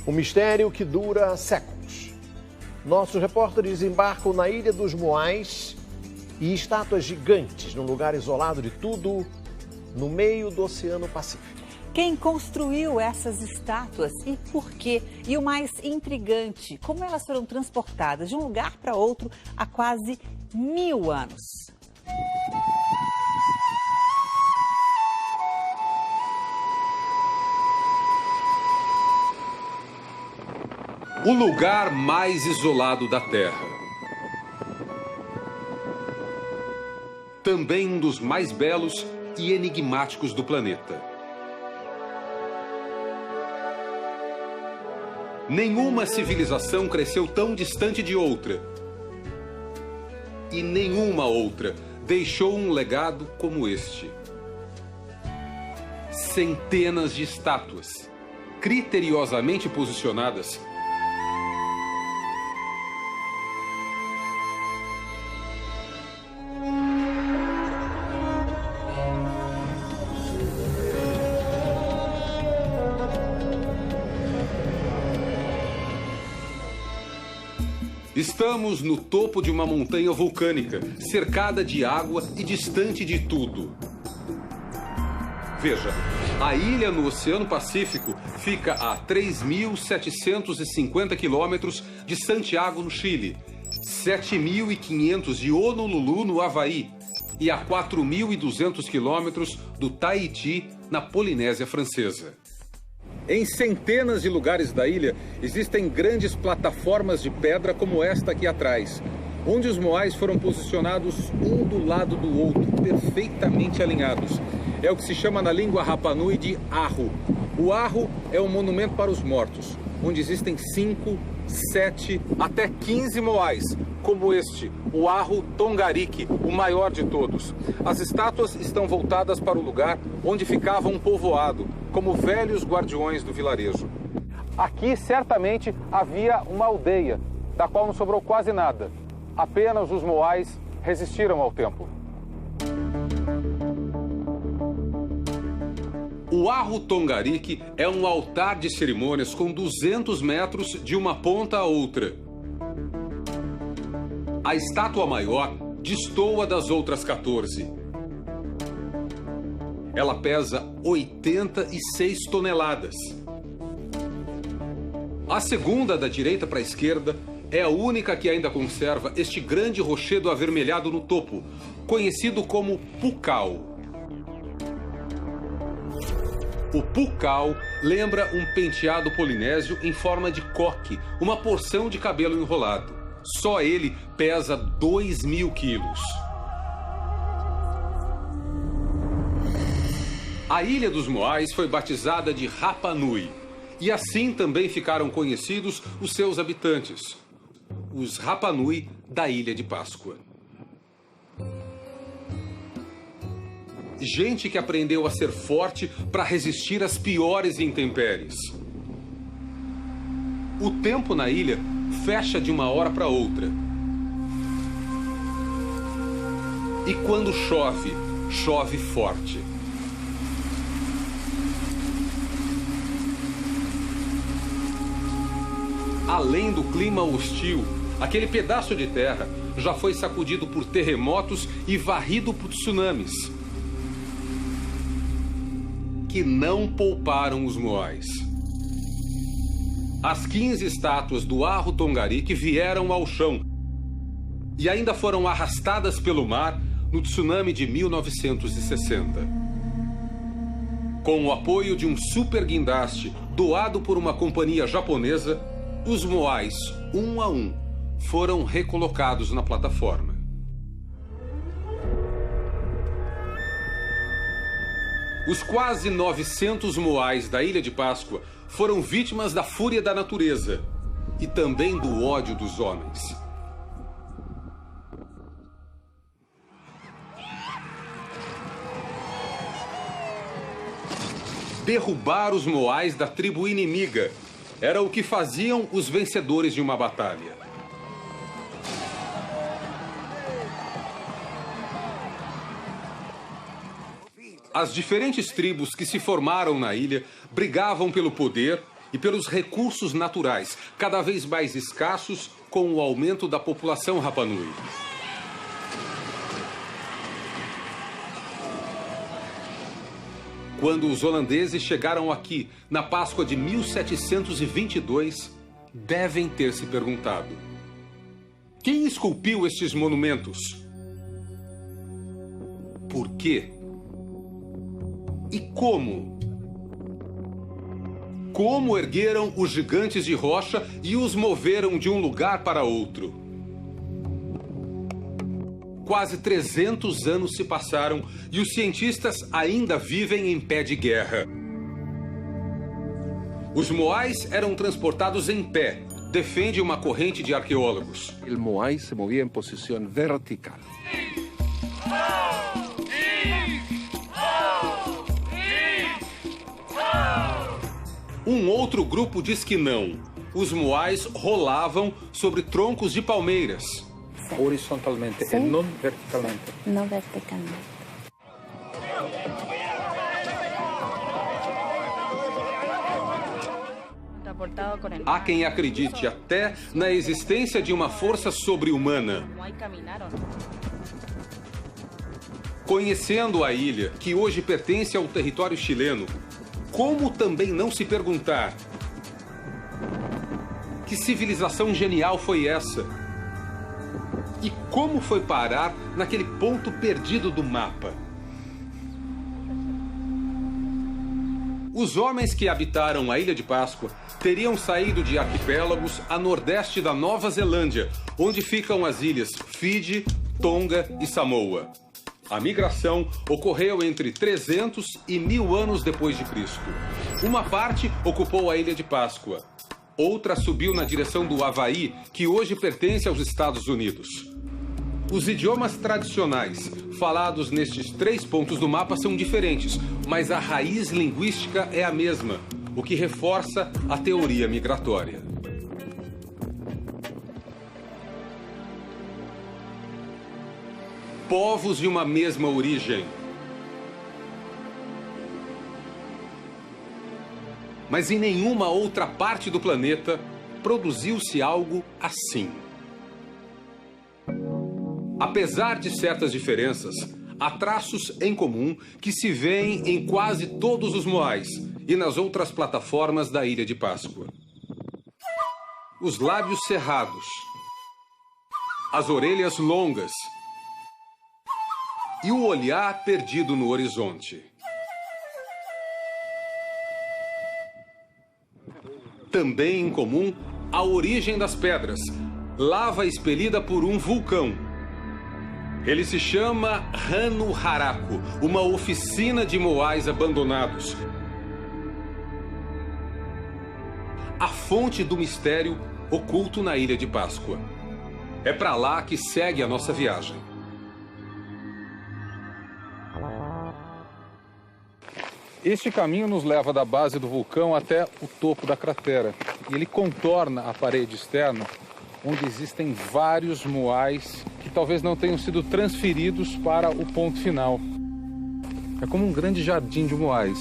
Um mistério que dura séculos. Nossos repórteres embarcam na Ilha dos Moais e estátuas gigantes num lugar isolado de tudo, no meio do Oceano Pacífico. Quem construiu essas estátuas e por quê? E o mais intrigante, como elas foram transportadas de um lugar para outro há quase 1000 anos. O lugar mais isolado da Terra. Também um dos mais belos e enigmáticos do planeta. Nenhuma civilização cresceu tão distante de outra. E nenhuma outra deixou um legado como este. Centenas de estátuas, criteriosamente posicionadas, Estamos no topo de uma montanha vulcânica, cercada de água e distante de tudo. Veja, a ilha no Oceano Pacífico fica a 3.750 quilômetros de Santiago, no Chile, 7.500 de Honolulu, no Havaí, e a 4.200 quilômetros do Tahiti, na Polinésia Francesa. Em centenas de lugares da ilha existem grandes plataformas de pedra como esta aqui atrás, onde os moais foram posicionados um do lado do outro, perfeitamente alinhados. É o que se chama na língua Rapa Nui de arro. O arro é um monumento para os mortos, onde existem 5, 7, até 15 moais, como este, o Arro Tongarike, o maior de todos. As estátuas estão voltadas para o lugar onde ficava um povoado, como velhos guardiões do vilarejo. Aqui certamente havia uma aldeia, da qual não sobrou quase nada. Apenas os moais resistiram ao tempo. O Arro Tongarike é um altar de cerimônias com 200 metros de uma ponta a outra. A estátua maior destoa das outras 14. Ela pesa 86 toneladas. A segunda, da direita para a esquerda, é a única que ainda conserva este grande rochedo avermelhado no topo, conhecido como pucal. O pucal lembra um penteado polinésio em forma de coque, uma porção de cabelo enrolado. Só ele pesa 2.000 quilos. A Ilha dos Moais foi batizada de Rapa Nui, e assim também ficaram conhecidos os seus habitantes, os Rapa Nui da Ilha de Páscoa. Gente que aprendeu a ser forte para resistir às piores intempéries. O tempo na ilha fecha de uma hora para outra. E quando chove, chove forte. Além do clima hostil, aquele pedaço de terra já foi sacudido por terremotos e varrido por tsunamis, que não pouparam os moais. As 15 estátuas do Arro Tongarike vieram ao chão e ainda foram arrastadas pelo mar no tsunami de 1960. Com o apoio de um super guindaste doado por uma companhia japonesa, os moais, um a um, foram recolocados na plataforma. Os quase 900 moais da Ilha de Páscoa foram vítimas da fúria da natureza e também do ódio dos homens. Derrubar os moais da tribo inimiga era o que faziam os vencedores de uma batalha. As diferentes tribos que se formaram na ilha brigavam pelo poder, e pelos recursos naturais, cada vez mais escassos com o aumento da população Rapa Nui. Quando os holandeses chegaram aqui, na Páscoa de 1722, devem ter se perguntado: quem esculpiu estes monumentos? Por quê? E como? Como ergueram os gigantes de rocha e os moveram de um lugar para outro? Quase 300 anos se passaram e os cientistas ainda vivem em pé de guerra. Os moais eram transportados em pé, defende uma corrente de arqueólogos. O moai se movia em posição vertical. Um outro grupo diz que não. Os moais rolavam sobre troncos de palmeiras. Horizontalmente, e não verticalmente. Não verticalmente. Há quem acredite até na existência de uma força sobre-humana. Conhecendo a ilha, que hoje pertence ao território chileno, como também não se perguntar: que civilização genial foi essa? E como foi parar naquele ponto perdido do mapa? Os homens que habitaram a Ilha de Páscoa teriam saído de arquipélagos a nordeste da Nova Zelândia, onde ficam as ilhas Fiji, Tonga e Samoa. A migração ocorreu entre 300 e 1000 anos depois de Cristo. Uma parte ocupou a Ilha de Páscoa. Outra subiu na direção do Havaí, que hoje pertence aos Estados Unidos. Os idiomas tradicionais falados nestes 3 pontos do mapa são diferentes, mas a raiz linguística é a mesma, o que reforça a teoria migratória. Povos de uma mesma origem. Mas em nenhuma outra parte do planeta produziu-se algo assim. Apesar de certas diferenças, há traços em comum que se veem em quase todos os moais e nas outras plataformas da Ilha de Páscoa. Os lábios cerrados, as orelhas longas e o olhar perdido no horizonte. Também em comum, a origem das pedras, lava expelida por um vulcão. Ele se chama Rano Haraku, uma oficina de moais abandonados. A fonte do mistério oculto na Ilha de Páscoa. É para lá que segue a nossa viagem. Este caminho nos leva da base do vulcão até o topo da cratera. E ele contorna a parede externa, onde existem vários moais que talvez não tenham sido transferidos para o ponto final. É como um grande jardim de moais.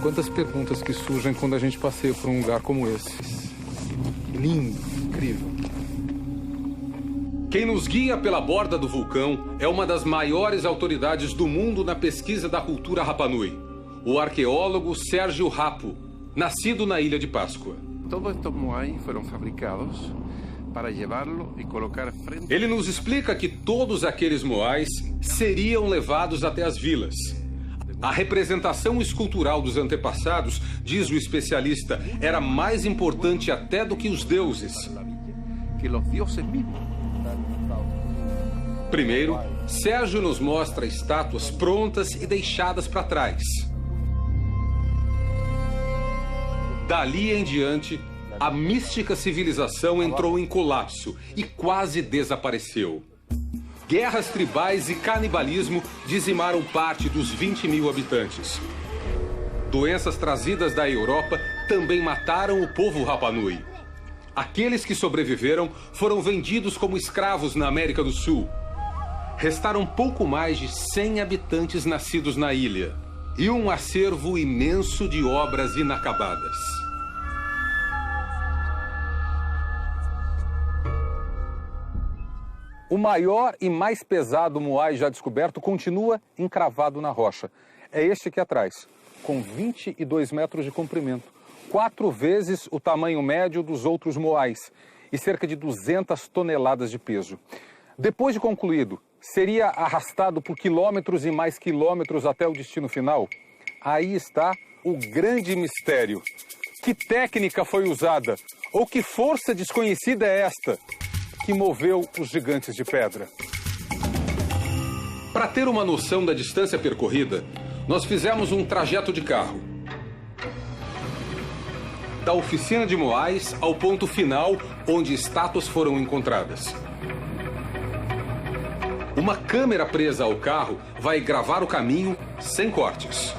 Quantas perguntas que surgem quando a gente passeia por um lugar como esse. Lindo, incrível. Quem nos guia pela borda do vulcão é uma das maiores autoridades do mundo na pesquisa da cultura Rapa Nui, o arqueólogo Sérgio Rapo, nascido na Ilha de Páscoa. Todos estos moai foram fabricados para levá-lo e colocar frente. Ele nos explica que todos aqueles moais seriam levados até as vilas. A representação escultural dos antepassados, diz o especialista, era mais importante até do que os deuses. Que os deuses mesmos. Primeiro, Sérgio nos mostra estátuas prontas e deixadas para trás. Dali em diante, a mística civilização entrou em colapso e quase desapareceu. Guerras tribais e canibalismo dizimaram parte dos 20 mil habitantes. Doenças trazidas da Europa também mataram o povo Rapa Nui. Aqueles que sobreviveram foram vendidos como escravos na América do Sul. Restaram pouco mais de 100 habitantes nascidos na ilha e um acervo imenso de obras inacabadas. O maior e mais pesado Moai já descoberto continua encravado na rocha. É este aqui atrás, com 22 metros de comprimento, 4 vezes o tamanho médio dos outros Moais e cerca de 200 toneladas de peso. Depois de concluído, seria arrastado por quilômetros e mais quilômetros até o destino final? Aí está o grande mistério. Que técnica foi usada? Ou que força desconhecida é esta que moveu os gigantes de pedra? Para ter uma noção da distância percorrida, nós fizemos um trajeto de carro. Da oficina de Moais ao ponto final onde estátuas foram encontradas. Uma câmera presa ao carro vai gravar o caminho sem cortes.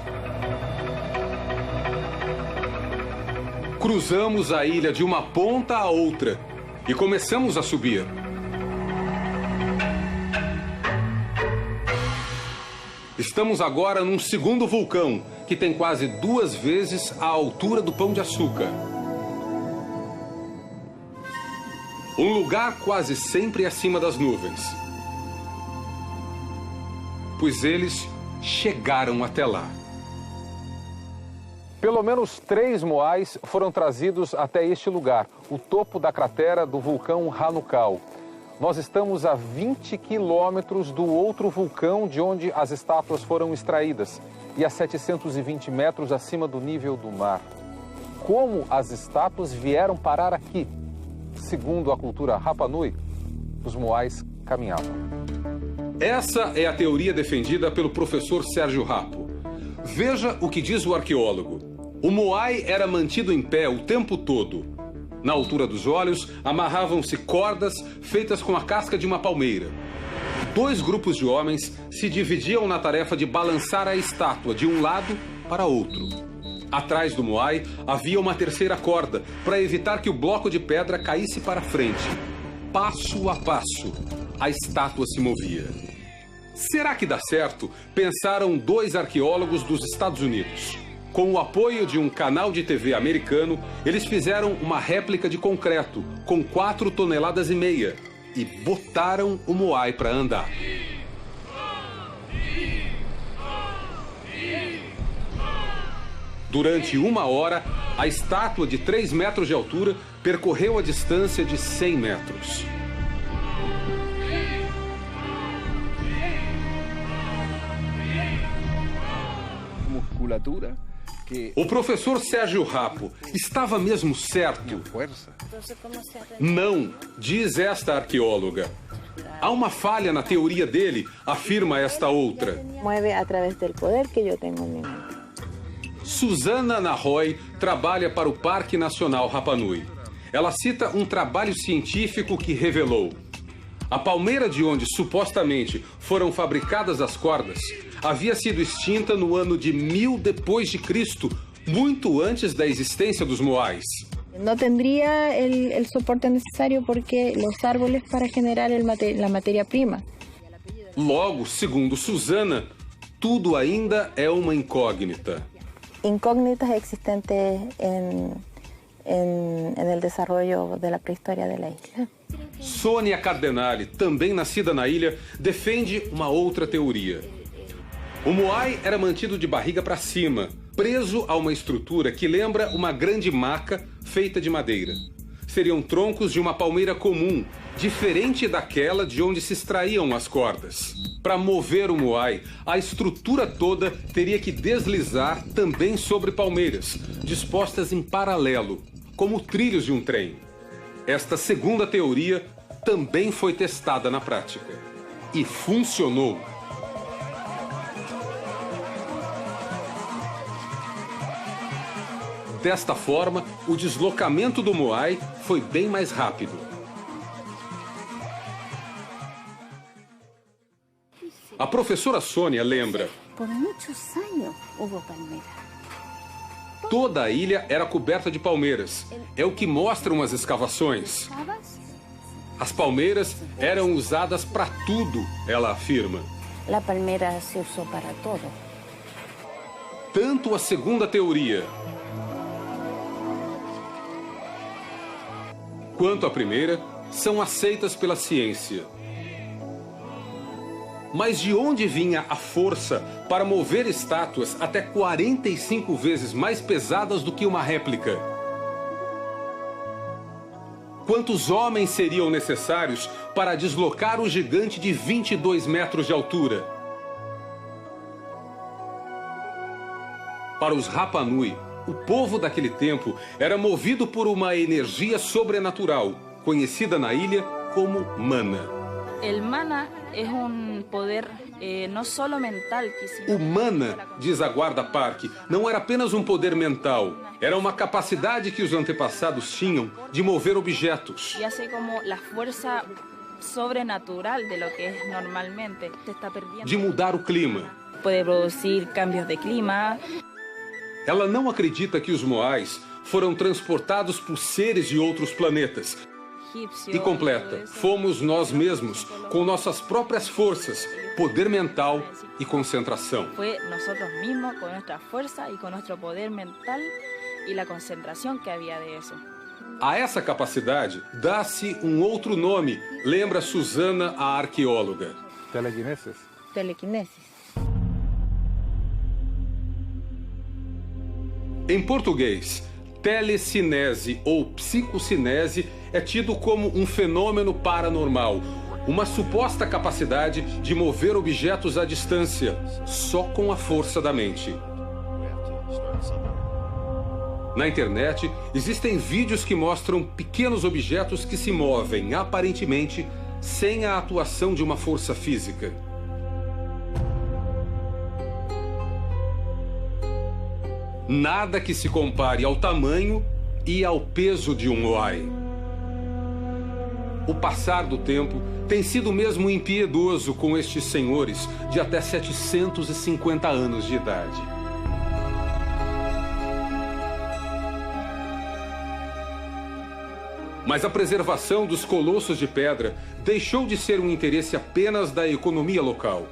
Cruzamos a ilha de uma ponta a outra e começamos a subir. Estamos agora num segundo vulcão, que tem quase 2 vezes a altura do Pão de Açúcar. Um lugar quase sempre acima das nuvens. Pois eles chegaram até lá. Pelo menos 3 Moais foram trazidos até este lugar, o topo da cratera do vulcão Hanukal. Nós estamos a 20 quilômetros do outro vulcão de onde as estátuas foram extraídas e a 720 metros acima do nível do mar. Como as estátuas vieram parar aqui? Segundo a cultura Rapa Nui, os Moais caminhavam. Essa é a teoria defendida pelo professor Sérgio Rapo. Veja o que diz o arqueólogo. O Moai era mantido em pé o tempo todo. Na altura dos olhos, amarravam-se cordas feitas com a casca de uma palmeira. 2 grupos de homens se dividiam na tarefa de balançar a estátua de um lado para outro. Atrás do Moai havia uma terceira corda para evitar que o bloco de pedra caísse para frente. Passo a passo, a estátua se movia. Será que dá certo? Pensaram 2 arqueólogos dos Estados Unidos. Com o apoio de um canal de TV americano, eles fizeram uma réplica de concreto com 4,5 toneladas e botaram o Moai para andar. Durante 1 hora, a estátua de 3 metros de altura percorreu a distância de 100 metros. Musculatura. O professor Sérgio Rapo estava mesmo certo? Não, diz esta arqueóloga. Há uma falha na teoria dele, afirma esta outra. Mueve através do poder que eu tenho em minha mente. Susana Narroy trabalha para o Parque Nacional Rapa Nui. Ela cita um trabalho científico que revelou: a palmeira de onde supostamente foram fabricadas as cordas havia sido extinta no ano de 1000 depois de Cristo, muito antes da existência dos Moais. Não teria o suporte necessário porque os árvores para generar a matéria-prima. Logo, segundo Susana, tudo ainda é uma incógnita. Incógnitas existentes no desenvolvimento da pré-história da ilha. Sônia Cardenali, também nascida na ilha, defende uma outra teoria. O Moai era mantido de barriga para cima, preso a uma estrutura que lembra uma grande maca feita de madeira. Seriam troncos de uma palmeira comum, diferente daquela de onde se extraíam as cordas. Para mover o Moai, a estrutura toda teria que deslizar também sobre palmeiras, dispostas em paralelo, como trilhos de um trem. Esta segunda teoria também foi testada na prática. E funcionou. Desta forma, o deslocamento do Moai foi bem mais rápido. A professora Sônia lembra: por muitos anos houve palmeira. Toda a ilha era coberta de palmeiras. É o que mostram as escavações. As palmeiras eram usadas para tudo, ela afirma. A palmeira se usou para todo. Tanto a segunda teoria quanto a primeira são aceitas pela ciência. Mas de onde vinha a força para mover estátuas até 45 vezes mais pesadas do que uma réplica? Quantos homens seriam necessários para deslocar o gigante de 22 metros de altura? Para os Rapa Nui, o povo daquele tempo era movido por uma energia sobrenatural, conhecida na ilha como mana. El mana es un poder no solo mental. O mana, diz a guarda-parque, não era apenas um poder mental. Era uma capacidade que os antepassados tinham de mover objetos. E assim como a força sobrenatural de lo que es normalmente se está perdendo. De mudar o clima. Pode produzir cambios de clima. Ela não acredita que os Moais foram transportados por seres de outros planetas. E completa, fomos nós mesmos, com nossas próprias forças, poder mental e concentração. Foi nós mesmos, com nossa força e com nosso poder mental e a concentração que havia de isso. A essa capacidade dá-se um outro nome, lembra Susana, a arqueóloga. Telequinesis. Telequinesis. Em português, telecinese ou psicocinese é tido como um fenômeno paranormal, uma suposta capacidade de mover objetos à distância, só com a força da mente. Na internet, existem vídeos que mostram pequenos objetos que se movem, aparentemente, sem a atuação de uma força física. Nada que se compare ao tamanho e ao peso de um Moai. O passar do tempo tem sido mesmo impiedoso com estes senhores de até 750 anos de idade. Mas a preservação dos colossos de pedra deixou de ser um interesse apenas da economia local.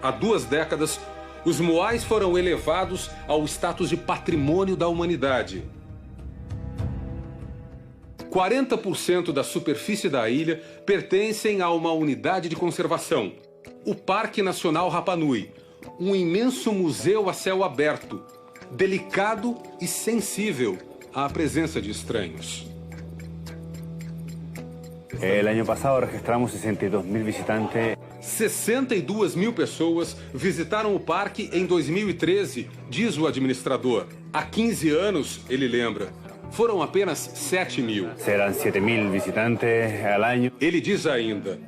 Há 2 décadas, os Moais foram elevados ao status de patrimônio da humanidade. 40% da superfície da ilha pertencem a uma unidade de conservação, o Parque Nacional Rapa Nui, um imenso museu a céu aberto, delicado e sensível à presença de estranhos. El año pasado registramos 62.000 visitantes. 62 mil pessoas visitaram o parque em 2013, diz o administrador. Há 15 anos, ele lembra, foram apenas 7 mil. Serão 7.000 visitantes al año. Ele diz ainda,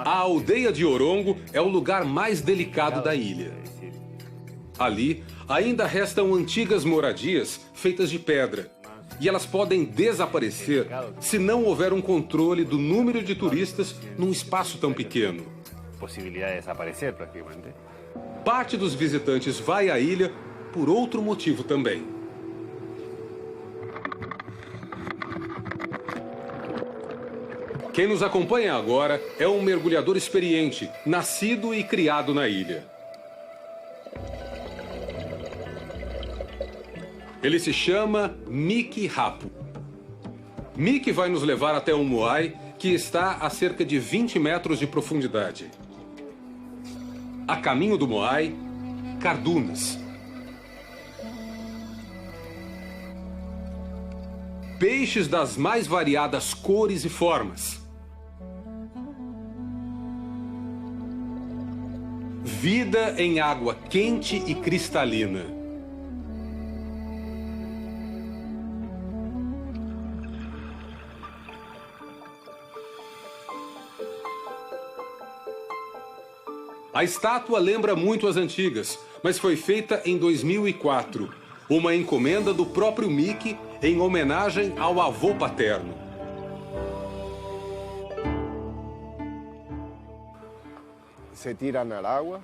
a aldeia de Orongo é o lugar mais delicado da ilha. Ali, ainda restam antigas moradias feitas de pedra. E elas podem desaparecer se não houver um controle do número de turistas num espaço tão pequeno. Possibilidade de desaparecer, praticamente. Parte dos visitantes vai à ilha por outro motivo também. Quem nos acompanha agora é um mergulhador experiente, nascido e criado na ilha. Ele se chama Miki Rapo. Miki vai nos levar até um Moai que está a cerca de 20 metros de profundidade. A caminho do Moai, cardumes. Peixes das mais variadas cores e formas. Vida em água quente e cristalina. A estátua lembra muito as antigas, mas foi feita em 2004. Uma encomenda do próprio Miki em homenagem ao avô paterno. Se tira na água.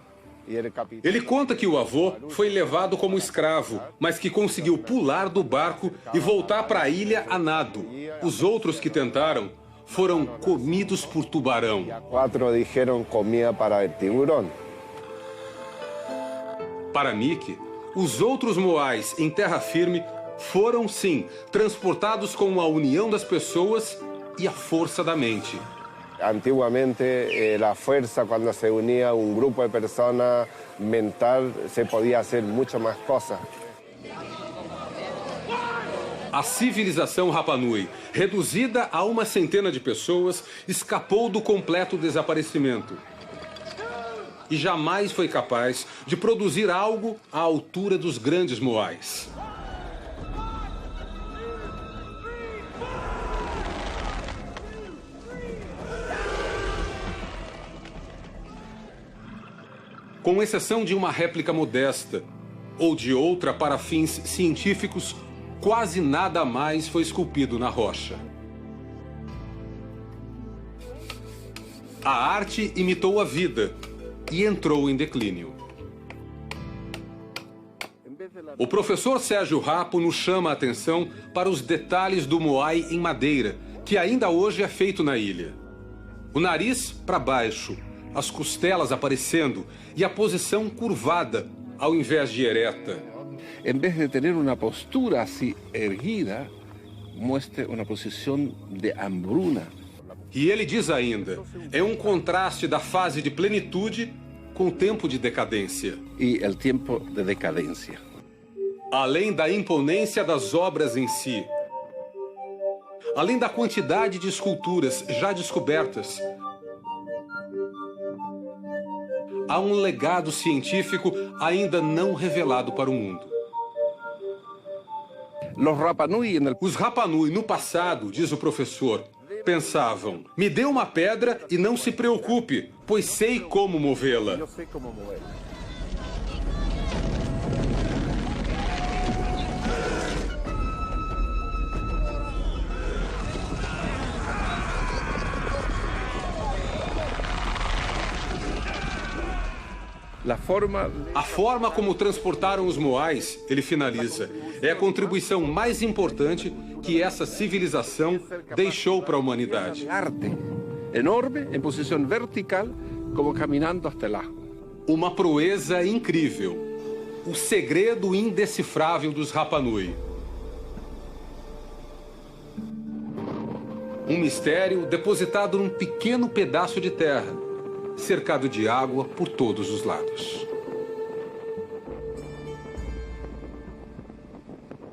Ele conta que o avô foi levado como escravo, mas que conseguiu pular do barco e voltar para a ilha a nado. Os outros que tentaram foram comidos por tubarão. 4 disseram comida para tiburão. Para Miki, os outros Moais em terra firme foram, sim, transportados com a união das pessoas e a força da mente. Antiguamente la fuerza, cuando se unía un grupo de personas mental, se podía hacer muchas más cosas. A civilização Rapa Nui, reduzida a uma centena de pessoas, escapou do completo desaparecimento. E jamais foi capaz de produzir algo à altura dos grandes moais. Com exceção de uma réplica modesta ou de outra para fins científicos, quase nada mais foi esculpido na rocha. A arte imitou a vida e entrou em declínio. O professor Sérgio Rapo nos chama a atenção para os detalhes do moai em madeira, que ainda hoje é feito na ilha. O nariz para baixo, as costelas aparecendo e a posição curvada, ao invés de ereta. En vez de tener una postura así erguida, muestra una posición de hambruna. E ele diz ainda, é um contraste da fase de plenitude com o tempo de decadência. Y el tiempo de decadencia. Além da imponência das obras em si, além da quantidade de esculturas já descobertas, há um legado científico ainda não revelado para o mundo. Os Rapa Nui, no passado, diz o professor, pensavam, me dê uma pedra e não se preocupe, pois sei como movê-la. A forma como transportaram os moais, ele finaliza, é a contribuição mais importante que essa civilização deixou para a humanidade. Arte enorme, em posição vertical, como caminhando até lá. Uma proeza incrível, o segredo indecifrável dos Rapa Nui. Um mistério depositado num pequeno pedaço de terra, cercado de água por todos os lados.